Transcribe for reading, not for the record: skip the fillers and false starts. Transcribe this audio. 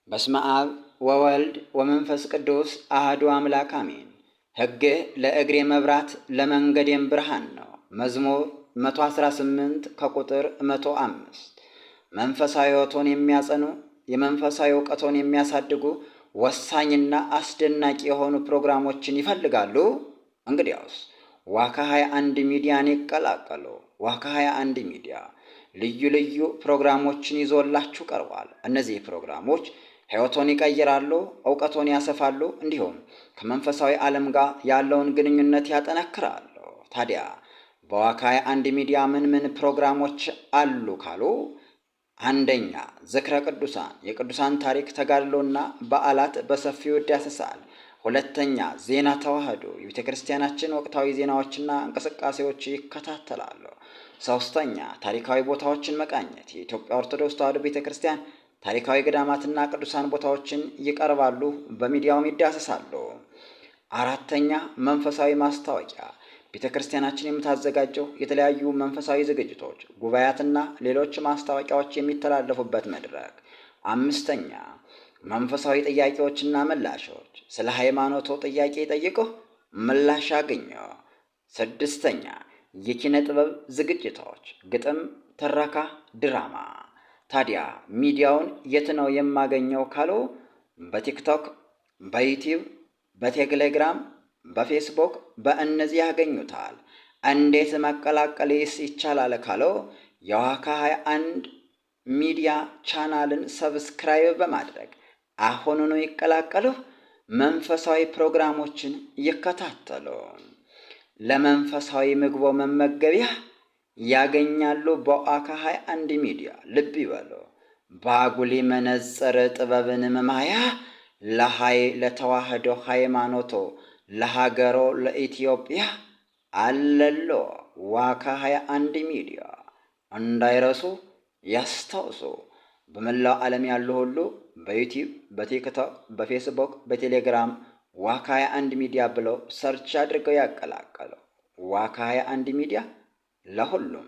በስመ አብ ወወልድ ወመንፈስ ቅዱስ አሐዱ አምላክ አሜን። ሕግ ለእግሬ መብራት ለመንገዴም ብርሃን ነው። መዝሙር 118 ከቁጥር 105። መንፈሳዊ ሕይወቶን የሚያጸኑ የመንፈሳዊ ዕውቀቶን የሚያሳድጉ ወሳኝና አስደናቂ የሆኑ ፕሮግራሞችን ይፈልጋሉ? እንግዲያውስ ዋካ 21 ሚዲያን ይቀላቀሉ። ዋካ 21 ሚዲያ ልዩ ልዩ ፕሮግራሞችን ይዞላችሁ ቀርቧል። እነዚህ ፕሮግራሞች ሕይወቶን ይቀይራሉ፣ ዕውቀቶን ያሰፋሉ፣ እንዲሁም ከመንፈሳዊ ዓለም ጋር ያለውን ግንኙነት ያጠነክራሉ። ታዲያ በዋካ 21 ሚዲያ ምን ፕሮግራሞች አሉ ካሉ፣ አንደኛ ዝክረ ቅዱሳን፣ የቅዱሳን ታሪክ ተጋድሎና በዓላት በሰፊው ይዳሰሳል። ሁለተኛ ዜና ተዋህዶ፣ የቤተ ክርስቲያናችን ወቅታዊ ዜናዎችና እንቅስቃሴዎች ይከታተላሉ። ሶስተኛ ታሪካዊ ቦታዎችን መቃኘት፣ የኢትዮጵያ ኦርቶዶክስ ተዋህዶ ቤተ ክርስቲያን ታሪካዊ ገዳማትና ቅዱሳን ቦታዎችን ይቀርባሉ፣ በሚዲያውም ይዳሰሳሉ። አራተኛ መንፈሳዊ ማስታወቂያ፣ ቤተ ክርስቲያናችን የምታዘጋጀው የተለያዩ መንፈሳዊ ዝግጅቶች፣ ጉባኤያትና ሌሎች ማስታወቂያዎች የሚተላለፉበት መድረክ። አምስተኛ መንፈሳዊ ጥያቄዎችና ምላሾች፣ ስለ ሃይማኖቶ ጥያቄ ጠይቁ፣ ምላሽ አግኙ። ስድስተኛ የኪነ ጥበብ ዝግጅቶች፣ ግጥም፣ ትረካ፣ ድራማ። ታዲያ ሚዲያውን የት ነው የማገኘው ካሉ፣ በቲክቶክ፣ በዩቲዩብ፣ በቴሌግራም፣ በፌስቡክ፣ በእነዚህ ያገኙታል። እንዴት መቀላቀልስ ይቻላል ካሉ፣ የዋካ 21 ሚዲያ ቻናልን ሰብስክራይብ በማድረግ አሁኑኑ ይቀላቀሉ፣ መንፈሳዊ ፕሮግራሞችን ይከታተሉ። ለመንፈሳዊ ምግቦ መመገቢያ ያገኛሉ በዋካ 21 ሚዲያ። ልብ ይበሉ፣ ባጉሊ መነጽር ጥበብን መማያ ለተዋህዶ ሃይማኖቶ ለሀገሮ ለኢትዮጵያ አለሎ ዋካ 21 ሚዲያ። እንዳይረሱ ያስታውሱ። በመላው ዓለም ያሉ ሁሉ በዩቲዩብ፣ በቲክቶክ፣ በፌስቡክ፣ በቴሌግራም ዋካ 21 ሚዲያ ብለው ሰርች አድርገው ያቀላቀሉ። ዋካ 21 ሚዲያ ለሁሉም